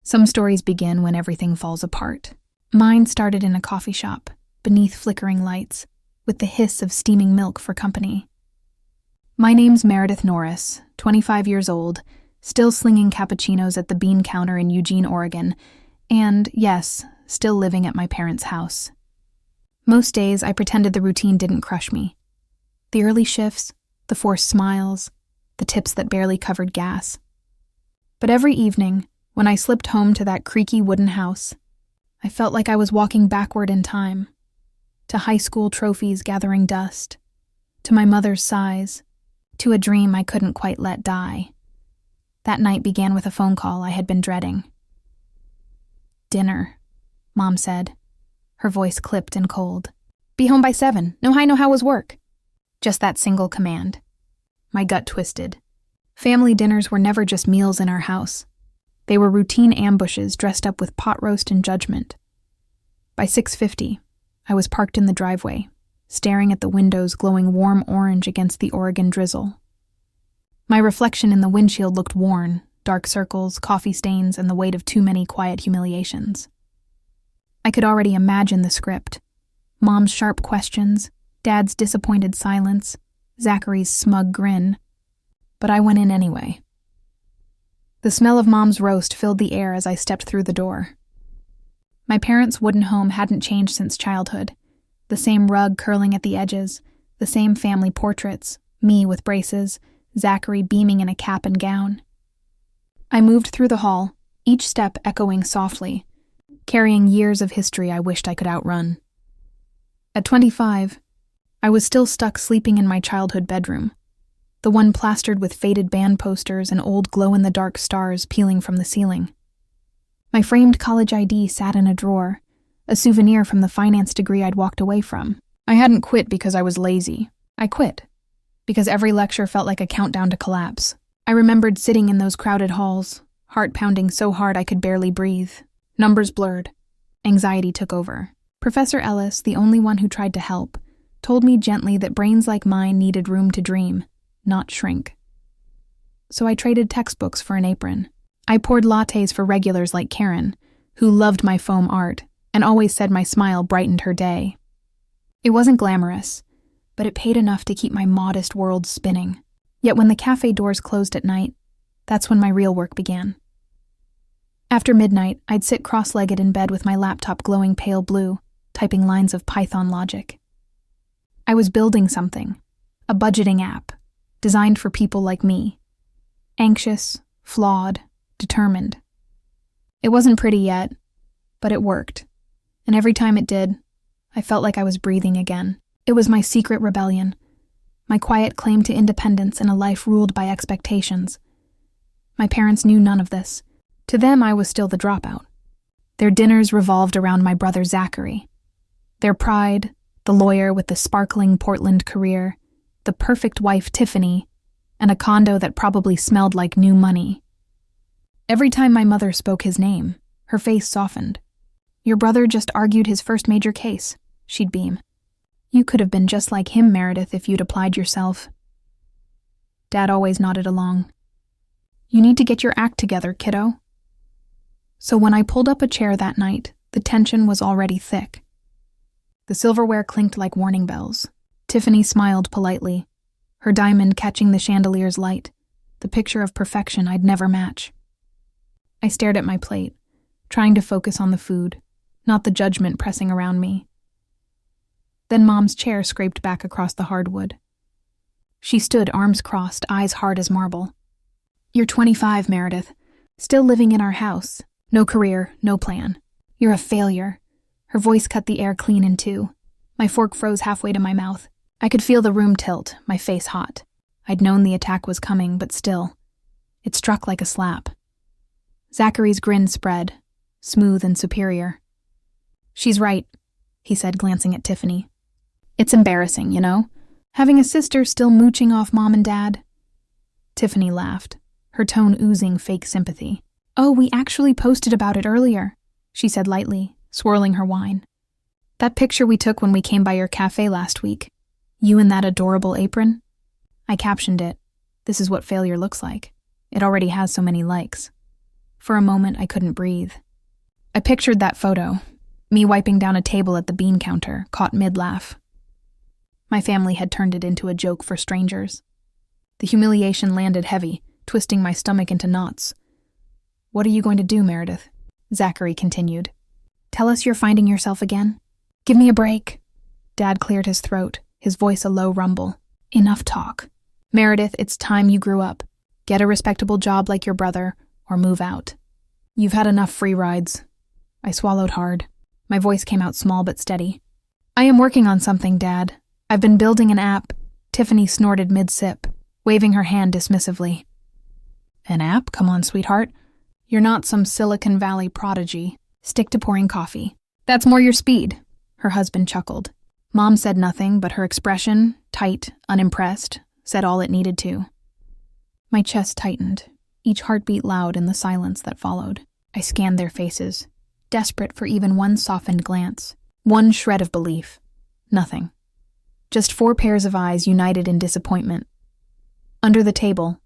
Some stories begin when everything falls apart. Mine started in a coffee shop, beneath flickering lights, with the hiss of steaming milk for company. My name's Meredith Norris, 25 years old, still slinging cappuccinos at the bean counter in Eugene, Oregon, and, yes, still living at my parents' house. Most days, I pretended the routine didn't crush me. The early shifts, the forced smiles, the tips that barely covered gas. But every evening, when I slipped home to that creaky wooden house, I felt like I was walking backward in time, to high school trophies gathering dust, to my mother's sighs, to a dream I couldn't quite let die. That night began with a phone call I had been dreading. "Dinner," Mom said, her voice clipped and cold. "Be home by 7. No hi, no how was work." Just that single command. My gut twisted. Family dinners were never just meals in our house. They were routine ambushes dressed up with pot roast and judgment. By 6:50, I was parked in the driveway, staring at the windows glowing warm orange against the Oregon drizzle. My reflection in the windshield looked worn, dark circles, coffee stains, and the weight of too many quiet humiliations. I could already imagine the script. Mom's sharp questions, Dad's disappointed silence, Zachary's smug grin. But I went in anyway. The smell of Mom's roast filled the air as I stepped through the door. My parents' wooden home hadn't changed since childhood. The same rug curling at the edges, the same family portraits, me with braces, Zachary beaming in a cap and gown. I moved through the hall, each step echoing softly, carrying years of history I wished I could outrun. At 25, I was still stuck sleeping in my childhood bedroom, the one plastered with faded band posters and old glow-in-the-dark stars peeling from the ceiling. My framed college ID sat in a drawer, a souvenir from the finance degree I'd walked away from. I hadn't quit because I was lazy. I quit because every lecture felt like a countdown to collapse. I remembered sitting in those crowded halls, heart pounding so hard I could barely breathe. Numbers blurred. Anxiety took over. Professor Ellis, the only one who tried to help, told me gently that brains like mine needed room to dream, not shrink. So I traded textbooks for an apron. I poured lattes for regulars like Karen, who loved my foam art and always said my smile brightened her day. It wasn't glamorous, but it paid enough to keep my modest world spinning. Yet when the cafe doors closed at night, that's when my real work began. After midnight, I'd sit cross-legged in bed with my laptop glowing pale blue, typing lines of Python logic. I was building something, a budgeting app, designed for people like me. Anxious, flawed, determined. It wasn't pretty yet, but it worked. And every time it did, I felt like I was breathing again. It was my secret rebellion, my quiet claim to independence in a life ruled by expectations. My parents knew none of this. To them, I was still the dropout. Their dinners revolved around my brother Zachary. Their pride, the lawyer with the sparkling Portland career, the perfect wife Tiffany, and a condo that probably smelled like new money. Every time my mother spoke his name, her face softened. "Your brother just argued his first major case," she'd beam. "You could have been just like him, Meredith, if you'd applied yourself." Dad always nodded along. "You need to get your act together, kiddo." So when I pulled up a chair that night, the tension was already thick. The silverware clinked like warning bells. Tiffany smiled politely, her diamond catching the chandelier's light, the picture of perfection I'd never match. I stared at my plate, trying to focus on the food, not the judgment pressing around me. Then Mom's chair scraped back across the hardwood. She stood, arms crossed, eyes hard as marble. "You're 25, Meredith. Still living in our house. No career, no plan. You're a failure." Her voice cut the air clean in two. My fork froze halfway to my mouth. I could feel the room tilt, my face hot. I'd known the attack was coming, but still. It struck like a slap. Zachary's grin spread, smooth and superior. "She's right," he said, glancing at Tiffany. "It's embarrassing, you know? Having a sister still mooching off Mom and Dad." Tiffany laughed, her tone oozing fake sympathy. "Oh, we actually posted about it earlier," she said lightly, swirling her wine. "That picture we took when we came by your cafe last week. You in that adorable apron?" I captioned it. "This is what failure looks like. It already has so many likes." For a moment, I couldn't breathe. I pictured that photo, me wiping down a table at the bean counter, caught mid-laugh. My family had turned it into a joke for strangers. The humiliation landed heavy, twisting my stomach into knots. "What are you going to do, Meredith?" Zachary continued. "Tell us you're finding yourself again? Give me a break." Dad cleared his throat, his voice a low rumble. "Enough talk. Meredith, it's time you grew up. Get a respectable job like your brother, or move out. You've had enough free rides." I swallowed hard. My voice came out small but steady. "I am working on something, Dad. I've been building an app." Tiffany snorted mid-sip, waving her hand dismissively. "An app? Come on, sweetheart. You're not some Silicon Valley prodigy. Stick to pouring coffee. That's more your speed," her husband chuckled. Mom said nothing, but her expression, tight, unimpressed, said all it needed to. My chest tightened, each heartbeat loud in the silence that followed. I scanned their faces, desperate for even one softened glance, one shred of belief. Nothing. Just 4 pairs of eyes united in disappointment. Under the table,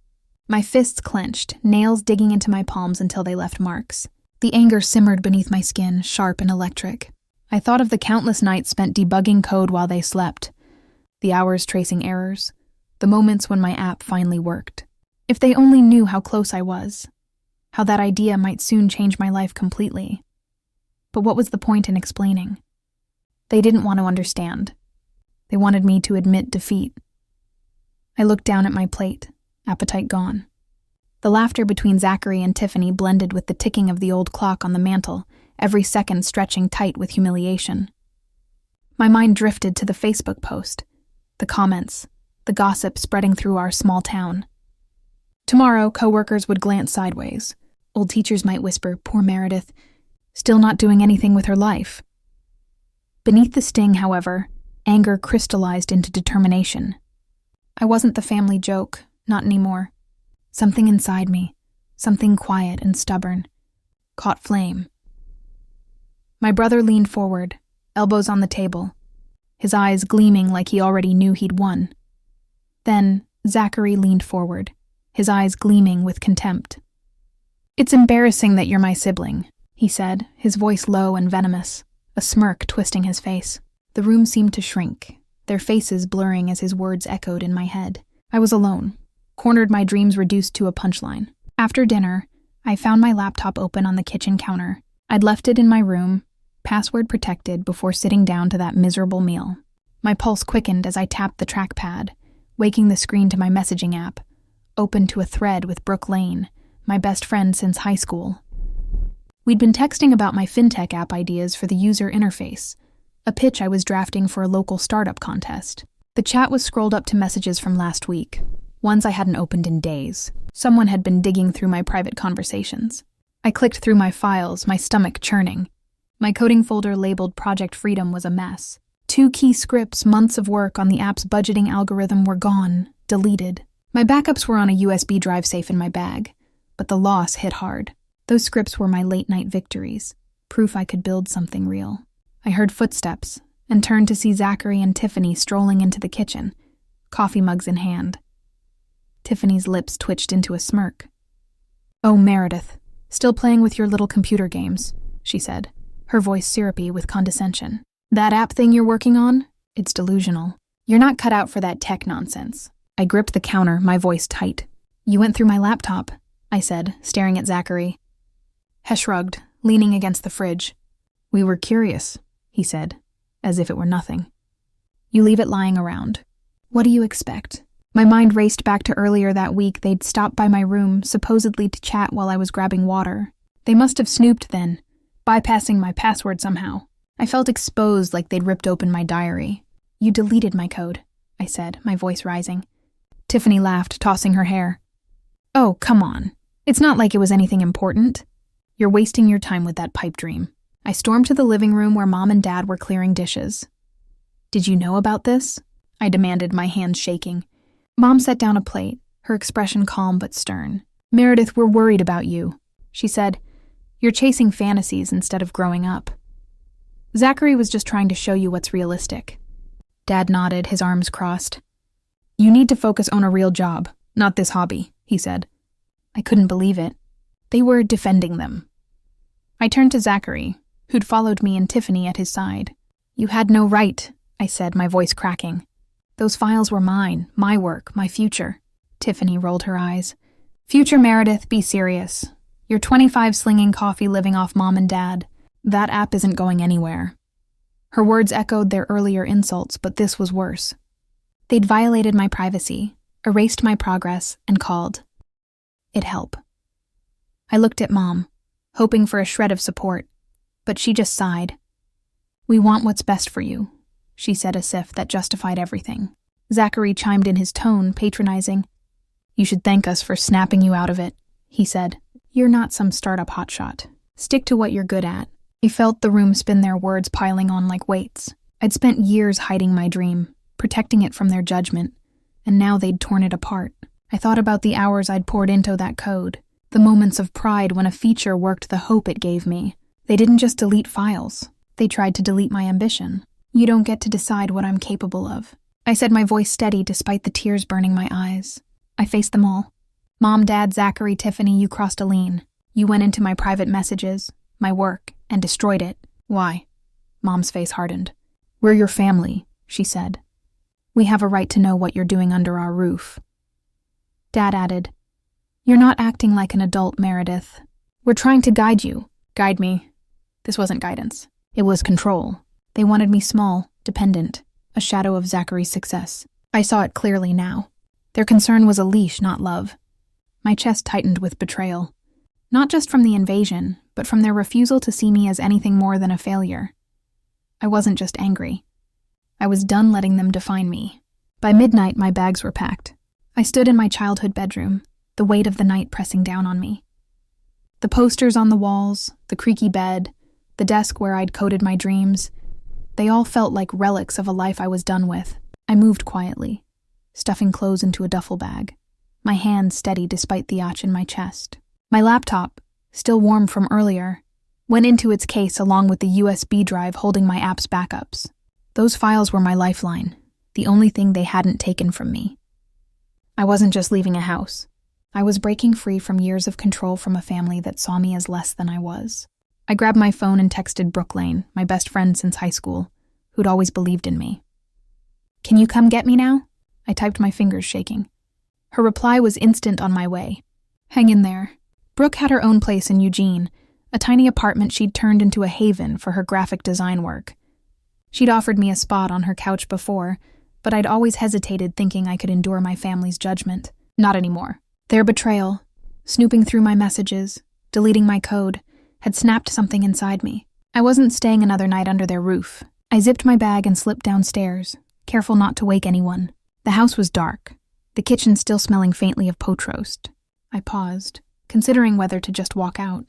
my fists clenched, nails digging into my palms until they left marks. The anger simmered beneath my skin, sharp and electric. I thought of the countless nights spent debugging code while they slept, the hours tracing errors, the moments when my app finally worked. If they only knew how close I was, how that idea might soon change my life completely. But what was the point in explaining? They didn't want to understand. They wanted me to admit defeat. I looked down at my plate, appetite gone. The laughter between Zachary and Tiffany blended with the ticking of the old clock on the mantel, every second stretching tight with humiliation. My mind drifted to the Facebook post, the comments, the gossip spreading through our small town. Tomorrow, coworkers would glance sideways. Old teachers might whisper, "Poor Meredith, still not doing anything with her life." Beneath the sting, however, anger crystallized into determination. I wasn't the family joke, not anymore. Something inside me, something quiet and stubborn, caught flame. My brother leaned forward, elbows on the table, his eyes gleaming like he already knew he'd won. Then Zachary leaned forward, his eyes gleaming with contempt. "It's embarrassing that you're my sibling," he said, his voice low and venomous, a smirk twisting his face. The room seemed to shrink, their faces blurring as his words echoed in my head. I was alone, cornered, my dreams reduced to a punchline. After dinner, I found my laptop open on the kitchen counter. I'd left it in my room, password protected, before sitting down to that miserable meal. My pulse quickened as I tapped the trackpad, waking the screen to my messaging app, open to a thread with Brooke Lane, my best friend since high school. We'd been texting about my fintech app ideas for the user interface, a pitch I was drafting for a local startup contest. The chat was scrolled up to messages from last week, ones I hadn't opened in days. Someone had been digging through my private conversations. I clicked through my files, my stomach churning. My coding folder labeled Project Freedom was a mess. 2 key scripts, months of work on the app's budgeting algorithm were gone, deleted. My backups were on a USB drive safe in my bag, but the loss hit hard. Those scripts were my late-night victories, proof I could build something real. I heard footsteps and turned to see Zachary and Tiffany strolling into the kitchen, coffee mugs in hand. Tiffany's lips twitched into a smirk. "Oh, Meredith, still playing with your little computer games," she said, her voice syrupy with condescension. "That app thing you're working on? It's delusional. You're not cut out for that tech nonsense." I gripped the counter, my voice tight. "You went through my laptop," I said, staring at Zachary. He shrugged, leaning against the fridge. "We were curious," he said, as if it were nothing. "You leave it lying around. What do you expect?" My mind raced back to earlier that week. They'd stopped by my room, supposedly to chat while I was grabbing water. They must have snooped then, bypassing my password somehow. I felt exposed, like they'd ripped open my diary. "You deleted my code," I said, my voice rising. Tiffany laughed, tossing her hair. "Oh, come on. It's not like it was anything important. You're wasting your time with that pipe dream." I stormed to the living room where Mom and Dad were clearing dishes. "Did you know about this?" I demanded, my hands shaking. Mom set down a plate, her expression calm but stern. "Meredith, we're worried about you," she said. "You're chasing fantasies instead of growing up. Zachary was just trying to show you what's realistic." Dad nodded, his arms crossed. "You need to focus on a real job, not this hobby," he said. I couldn't believe it. They were defending them. I turned to Zachary, who'd followed me and Tiffany at his side. "You had no right," I said, my voice cracking. "Those files were mine, my work, my future." Tiffany rolled her eyes. "Future Meredith, be serious. You're 25 slinging coffee living off mom and dad. That app isn't going anywhere." Her words echoed their earlier insults, but this was worse. They'd violated my privacy, erased my progress, and called. It'd help. I looked at Mom, hoping for a shred of support, but she just sighed. "We want what's best for you," she said as if that justified everything. Zachary chimed in his tone, patronizing. "You should thank us for snapping you out of it," he said. "You're not some startup hotshot. Stick to what you're good at." I felt the room spin, their words piling on like weights. I'd spent years hiding my dream, protecting it from their judgment, and now they'd torn it apart. I thought about the hours I'd poured into that code, the moments of pride when a feature worked the hope it gave me. They didn't just delete files. They tried to delete my ambition. "You don't get to decide what I'm capable of," I said, my voice steady despite the tears burning my eyes. I faced them all. "Mom, Dad, Zachary, Tiffany, you crossed a line. You went into my private messages, my work, and destroyed it." "Why?" Mom's face hardened. "We're your family," she said. "We have a right to know what you're doing under our roof." Dad added, "You're not acting like an adult, Meredith. We're trying to guide you." Guide me? This wasn't guidance. It was control. They wanted me small, dependent, a shadow of Zachary's success. I saw it clearly now. Their concern was a leash, not love. My chest tightened with betrayal. Not just from the invasion, but from their refusal to see me as anything more than a failure. I wasn't just angry. I was done letting them define me. By midnight, my bags were packed. I stood in my childhood bedroom, the weight of the night pressing down on me. The posters on the walls, the creaky bed, the desk where I'd coded my dreams, they all felt like relics of a life I was done with. I moved quietly, stuffing clothes into a duffel bag, my hands steady despite the ache in my chest. My laptop, still warm from earlier, went into its case along with the USB drive holding my app's backups. Those files were my lifeline, the only thing they hadn't taken from me. I wasn't just leaving a house. I was breaking free from years of control from a family that saw me as less than I was. I grabbed my phone and texted Brooklane, my best friend since high school, who'd always believed in me. "Can you come get me now?" I typed, my fingers shaking. Her reply was instant: "On my way." "Hang in there." Brooke had her own place in Eugene, a tiny apartment she'd turned into a haven for her graphic design work. She'd offered me a spot on her couch before, but I'd always hesitated, thinking I could endure my family's judgment. Not anymore. Their betrayal, snooping through my messages, deleting my code, had snapped something inside me. I wasn't staying another night under their roof. I zipped my bag and slipped downstairs, careful not to wake anyone. The house was dark, the kitchen still smelling faintly of poach roast. I paused, considering whether to just walk out.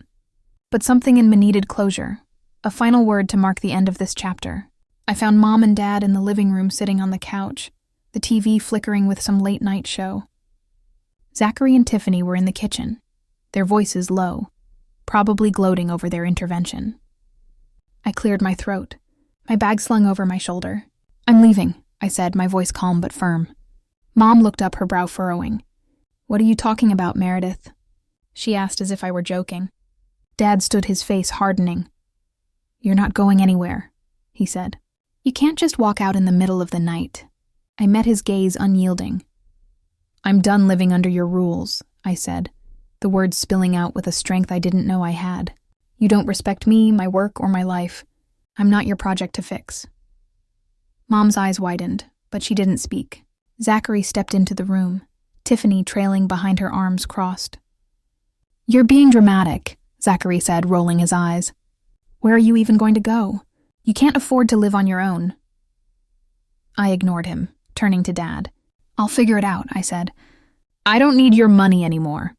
But something in me needed closure, a final word to mark the end of this chapter. I found Mom and Dad in the living room sitting on the couch, the TV flickering with some late-night show. Zachary and Tiffany were in the kitchen, their voices low, probably gloating over their intervention. I cleared my throat, my bag slung over my shoulder. "I'm leaving," I said, my voice calm but firm. Mom looked up, her brow furrowing. "What are you talking about, Meredith?" she asked as if I were joking. Dad stood, his face hardening. "You're not going anywhere," he said. "You can't just walk out in the middle of the night." I met his gaze, unyielding. "I'm done living under your rules," I said, the words spilling out with a strength I didn't know I had. "You don't respect me, my work, or my life. I'm not your project to fix." Mom's eyes widened, but she didn't speak. Zachary stepped into the room, Tiffany trailing behind, her arms crossed. "You're being dramatic," Zachary said, rolling his eyes. "Where are you even going to go? You can't afford to live on your own." I ignored him, turning to Dad. "I'll figure it out," I said. "I don't need your money anymore."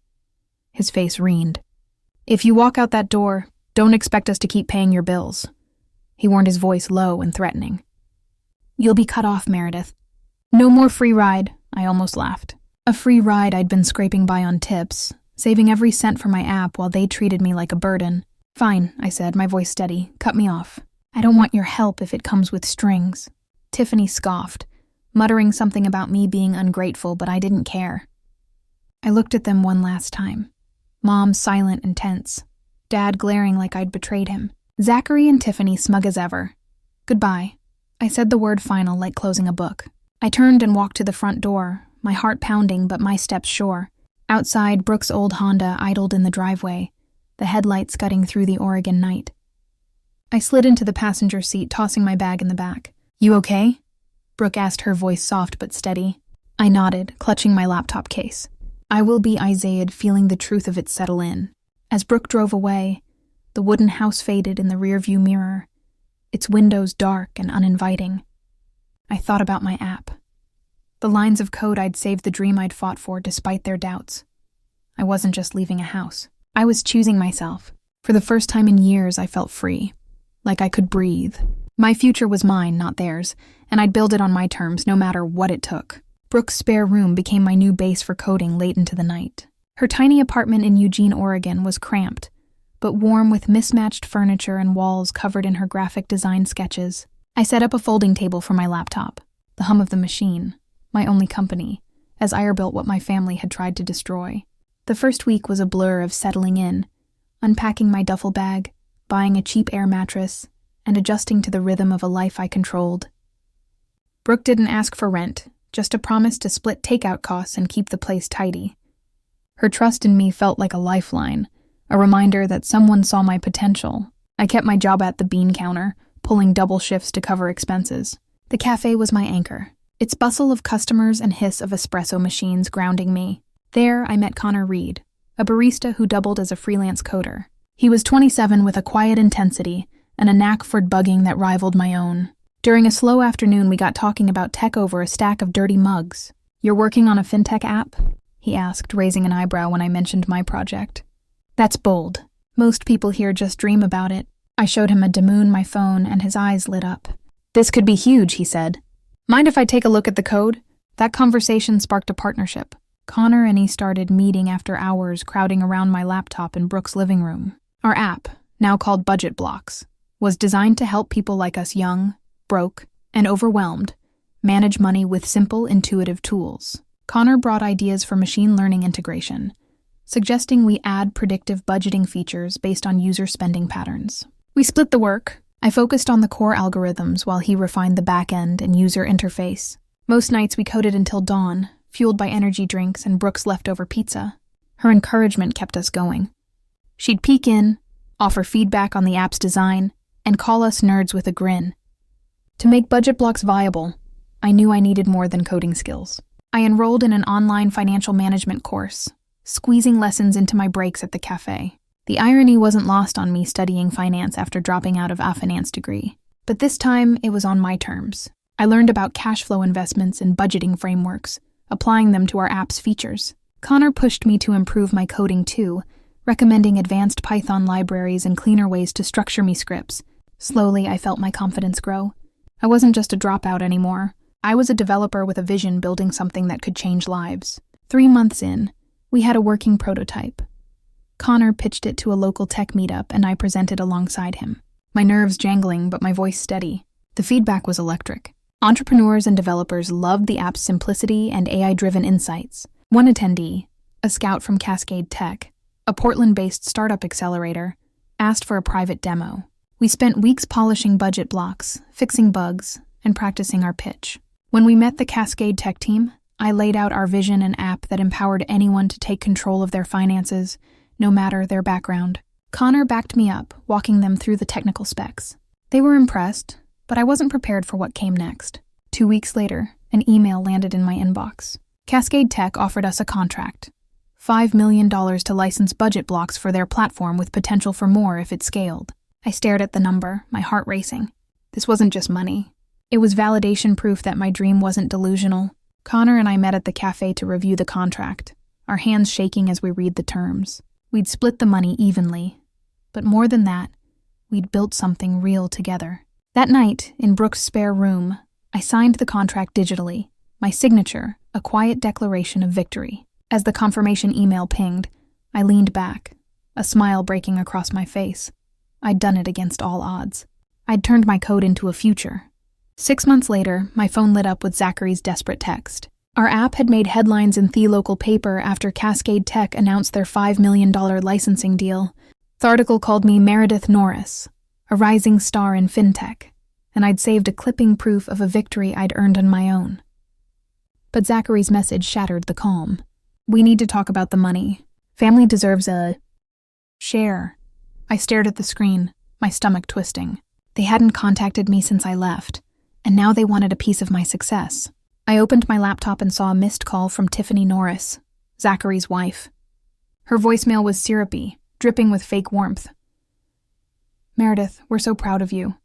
His face reened. "If you walk out that door, don't expect us to keep paying your bills." He warned, his voice low and threatening. "You'll be cut off, Meredith." "No more free ride," I almost laughed. A free ride I'd been scraping by on tips, saving every cent for my app while they treated me like a burden. "Fine," I said, my voice steady. "Cut me off. I don't want your help if it comes with strings." Tiffany scoffed, muttering something about me being ungrateful, but I didn't care. I looked at them one last time. Mom silent and tense. Dad glaring like I'd betrayed him. Zachary and Tiffany smug as ever. Goodbye. I said the word final like closing a book. I turned and walked to the front door, my heart pounding but my steps sure. Outside, Brooke's old Honda idled in the driveway, the headlights scudding through the Oregon night. I slid into the passenger seat, tossing my bag in the back. You okay? Brooke asked, her voice soft but steady. I nodded, clutching my laptop case. I will be Isaiah, feeling the truth of it settle in. As Brooke drove away, the wooden house faded in the rearview mirror, its windows dark and uninviting. I thought about my app. The lines of code I'd saved, the dream I'd fought for despite their doubts. I wasn't just leaving a house. I was choosing myself. For the first time in years, I felt free. Like I could breathe. My future was mine, not theirs, and I'd build it on my terms, no matter what it took. Brooke's spare room became my new base for coding late into the night. Her tiny apartment in Eugene, Oregon was cramped, but warm with mismatched furniture and walls covered in her graphic design sketches. I set up a folding table for my laptop, the hum of the machine, my only company, as I rebuilt what my family had tried to destroy. The first week was a blur of settling in, unpacking my duffel bag, buying a cheap air mattress, and adjusting to the rhythm of a life I controlled. Brooke didn't ask for rent, just a promise to split takeout costs and keep the place tidy. Her trust in me felt like a lifeline, a reminder that someone saw my potential. I kept my job at the bean counter, pulling double shifts to cover expenses. The cafe was my anchor, its bustle of customers and hiss of espresso machines grounding me. There, I met Connor Reed, a barista who doubled as a freelance coder. He was 27 with a quiet intensity and a knack for bugging that rivaled my own. During a slow afternoon, we got talking about tech over a stack of dirty mugs. You're working on a fintech app? He asked, raising an eyebrow when I mentioned my project. That's bold. Most people here just dream about it. I showed him a Damoon, my phone, and his eyes lit up. This could be huge, he said. Mind if I take a look at the code? That conversation sparked a partnership. Connor and he started meeting after hours, crowding around my laptop in Brooke's living room. Our app, now called Budget Blocks, was designed to help people like us, young, broke, and overwhelmed, manage money with simple, intuitive tools. Connor brought ideas for machine learning integration, suggesting we add predictive budgeting features based on user spending patterns. We split the work. I focused on the core algorithms while he refined the back end and user interface. Most nights we coded until dawn, fueled by energy drinks and Brooke's leftover pizza. Her encouragement kept us going. She'd peek in, offer feedback on the app's design, and call us nerds with a grin. To make Budget Blocks viable, I knew I needed more than coding skills. I enrolled in an online financial management course, squeezing lessons into my breaks at the cafe. The irony wasn't lost on me studying finance after dropping out of a finance degree. But this time, it was on my terms. I learned about cash flow investments and budgeting frameworks, applying them to our app's features. Connor pushed me to improve my coding too, recommending advanced Python libraries and cleaner ways to structure me scripts. Slowly, I felt my confidence grow. I wasn't just a dropout anymore. I was a developer with a vision, building something that could change lives. 3 months in, we had a working prototype. Connor pitched it to a local tech meetup, and I presented alongside him. My nerves jangling, but my voice steady. The feedback was electric. Entrepreneurs and developers loved the app's simplicity and AI-driven insights. One attendee, a scout from Cascade Tech, a Portland-based startup accelerator, asked for a private demo. We spent weeks polishing Budget Blocks, fixing bugs, and practicing our pitch. When we met the Cascade Tech team, I laid out our vision and app that empowered anyone to take control of their finances, no matter their background. Connor backed me up, walking them through the technical specs. They were impressed, but I wasn't prepared for what came next. 2 weeks later, an email landed in my inbox. Cascade Tech offered us a contract. $5 million to license Budget Blocks for their platform with potential for more if it scaled. I stared at the number, my heart racing. This wasn't just money. It was validation proof that my dream wasn't delusional. Connor and I met at the cafe to review the contract, our hands shaking as we read the terms. We'd split the money evenly, but more than that, we'd built something real together. That night, in Brooke's spare room, I signed the contract digitally, my signature, a quiet declaration of victory. As the confirmation email pinged, I leaned back, a smile breaking across my face. I'd done it against all odds. I'd turned my code into a future. 6 months later, my phone lit up with Zachary's desperate text. Our app had made headlines in the local paper after Cascade Tech announced their $5 million licensing deal. The article called me Meredith Norris, a rising star in fintech, and I'd saved a clipping proof of a victory I'd earned on my own. But Zachary's message shattered the calm. We need to talk about the money. Family deserves a share. I stared at the screen, my stomach twisting. They hadn't contacted me since I left, and now they wanted a piece of my success. I opened my laptop and saw a missed call from Tiffany Norris, Zachary's wife. Her voicemail was syrupy, dripping with fake warmth. "Meredith, we're so proud of you,"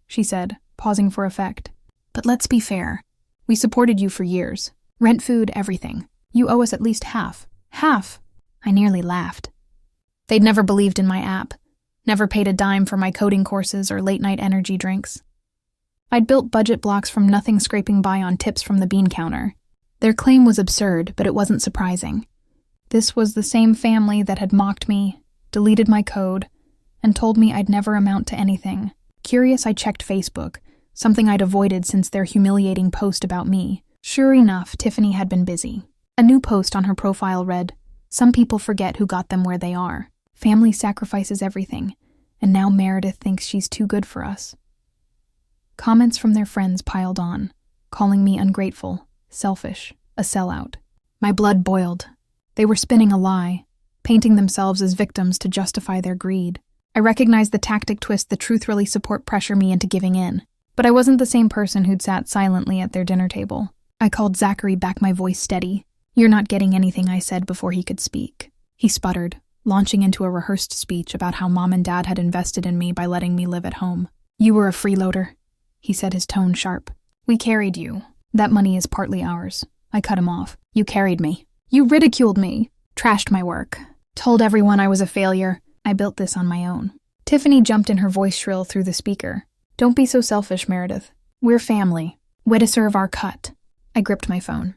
she said, pausing for effect. "But let's be fair. We supported you for years. Rent, food, everything. You owe us at least half. Half!" I nearly laughed. They'd never believed in my app, never paid a dime for my coding courses or late-night energy drinks. I'd built budget blocks from nothing, scraping by on tips from the bean counter. Their claim was absurd, but it wasn't surprising. This was the same family that had mocked me, deleted my code, and told me I'd never amount to anything. Curious, I checked Facebook, something I'd avoided since their humiliating post about me. Sure enough, Tiffany had been busy. A new post on her profile read, "Some people forget who got them where they are. Family sacrifices everything, and now Meredith thinks she's too good for us." Comments from their friends piled on, calling me ungrateful, selfish, a sellout. My blood boiled. They were spinning a lie, painting themselves as victims to justify their greed. I recognized the tactic twist the truth really support pressure me into giving in. But I wasn't the same person who'd sat silently at their dinner table. I called Zachary back, my voice steady. "You're not getting anything," I said before he could speak. He sputtered, launching into a rehearsed speech about how Mom and Dad had invested in me by letting me live at home. "You were a freeloader," he said, his tone sharp. "We carried you. That money is partly ours." I cut him off. "You carried me. You ridiculed me, trashed my work, told everyone I was a failure. I built this on my own." Tiffany jumped in, her voice shrill through the speaker. "Don't be so selfish, Meredith. We're family. Way to serve our cut." I gripped my phone.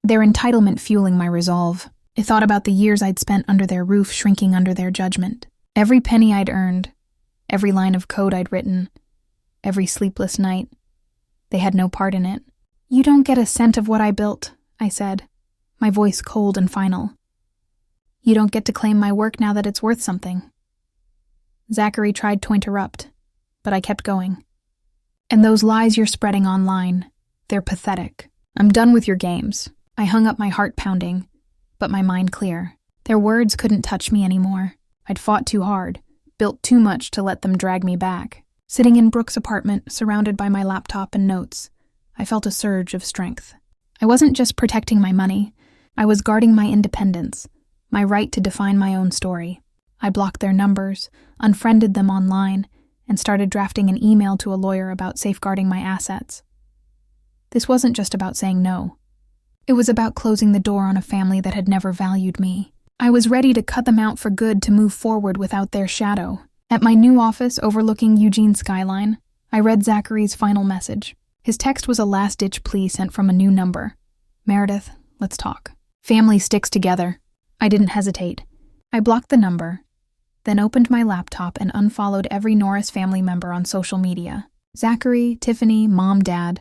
Their entitlement fueling my resolve. I thought about the years I'd spent under their roof, shrinking under their judgment. Every penny I'd earned, every line of code I'd written, every sleepless night. They had no part in it. "You don't get a cent of what I built," I said, my voice cold and final. "You don't get to claim my work now that it's worth something." Zachary tried to interrupt, but I kept going. "And those lies you're spreading online, they're pathetic. I'm done with your games." I hung up, my heart pounding, but my mind clear. Their words couldn't touch me anymore. I'd fought too hard, built too much to let them drag me back. Sitting in Brooke's apartment, surrounded by my laptop and notes, I felt a surge of strength. I wasn't just protecting my money. I was guarding my independence, my right to define my own story. I blocked their numbers, unfriended them online, and started drafting an email to a lawyer about safeguarding my assets. This wasn't just about saying no. It was about closing the door on a family that had never valued me. I was ready to cut them out for good, to move forward without their shadow. At my new office overlooking Eugene's skyline, I read Zachary's final message. His text was a last-ditch plea sent from a new number. "Meredith, let's talk. Family sticks together." I didn't hesitate. I blocked the number, then opened my laptop and unfollowed every Norris family member on social media. Zachary, Tiffany, Mom, Dad.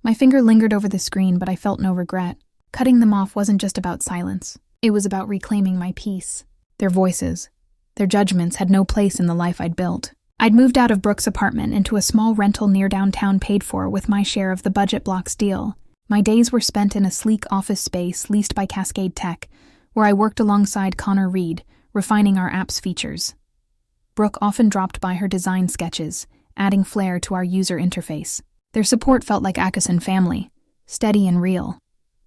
My finger lingered over the screen, but I felt no regret. Cutting them off wasn't just about silence. It was about reclaiming my peace. Their voices, their judgments had no place in the life I'd built. I'd moved out of Brooke's apartment into a small rental near downtown, paid for with my share of the budget blocks deal. My days were spent in a sleek office space leased by Cascade Tech, where I worked alongside Connor Reed, refining our app's features. Brooke often dropped by her design sketches, adding flair to our user interface. Their support felt like Akasan family, steady and real,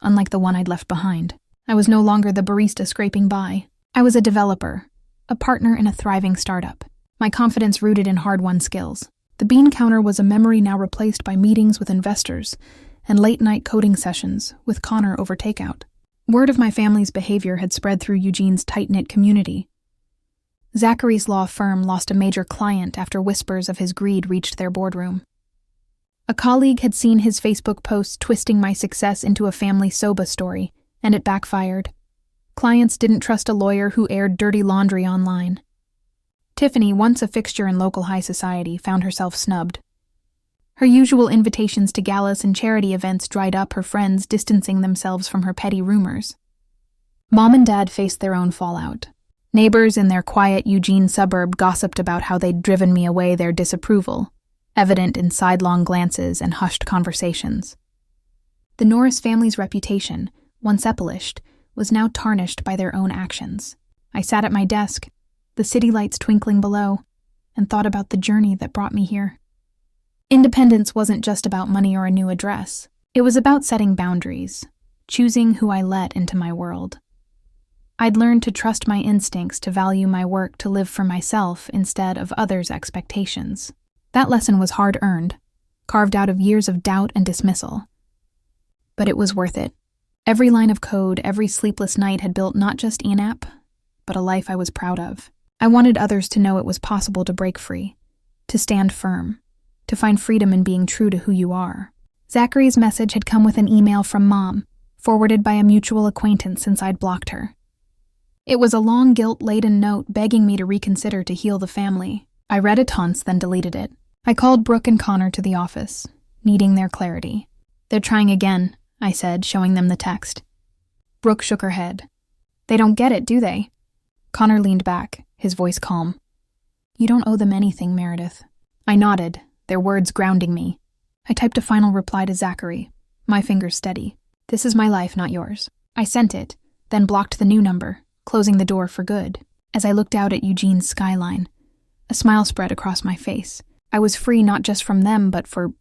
unlike the one I'd left behind. I was no longer the barista scraping by. I was a developer, a partner in a thriving startup, my confidence rooted in hard-won skills. The bean counter was a memory now replaced by meetings with investors and late-night coding sessions with Connor over takeout. Word of my family's behavior had spread through Eugene's tight-knit community. Zachary's law firm lost a major client after whispers of his greed reached their boardroom. A colleague had seen his Facebook post twisting my success into a family soba story, and it backfired. Clients didn't trust a lawyer who aired dirty laundry online. Tiffany, once a fixture in local high society, found herself snubbed. Her usual invitations to galas and charity events dried up, her friends distancing themselves from her petty rumors. Mom and Dad faced their own fallout. Neighbors in their quiet Eugene suburb gossiped about how they'd driven me away, their disapproval, evident in sidelong glances and hushed conversations. The Norris family's reputation, once embellished, was now tarnished by their own actions. I sat at my desk, the city lights twinkling below, and thought about the journey that brought me here. Independence wasn't just about money or a new address. It was about setting boundaries, choosing who I let into my world. I'd learned to trust my instincts, to value my work, to live for myself instead of others' expectations. That lesson was hard-earned, carved out of years of doubt and dismissal. But it was worth it. Every line of code, every sleepless night had built not just ENAP, but a life I was proud of. I wanted others to know it was possible to break free, to stand firm, to find freedom in being true to who you are. Zachary's message had come with an email from Mom, forwarded by a mutual acquaintance since I'd blocked her. It was a long, guilt-laden note begging me to reconsider, to heal the family. I read it once, then deleted it. I called Brooke and Connor to the office, needing their clarity. "They're trying again," I said, showing them the text. Brooke shook her head. "They don't get it, do they?" Connor leaned back, his voice calm. "You don't owe them anything, Meredith." I nodded, their words grounding me. I typed a final reply to Zachary, my fingers steady. "This is my life, not yours." I sent it, then blocked the new number, closing the door for good. As I looked out at Eugene's skyline, a smile spread across my face. I was free not just from them, but for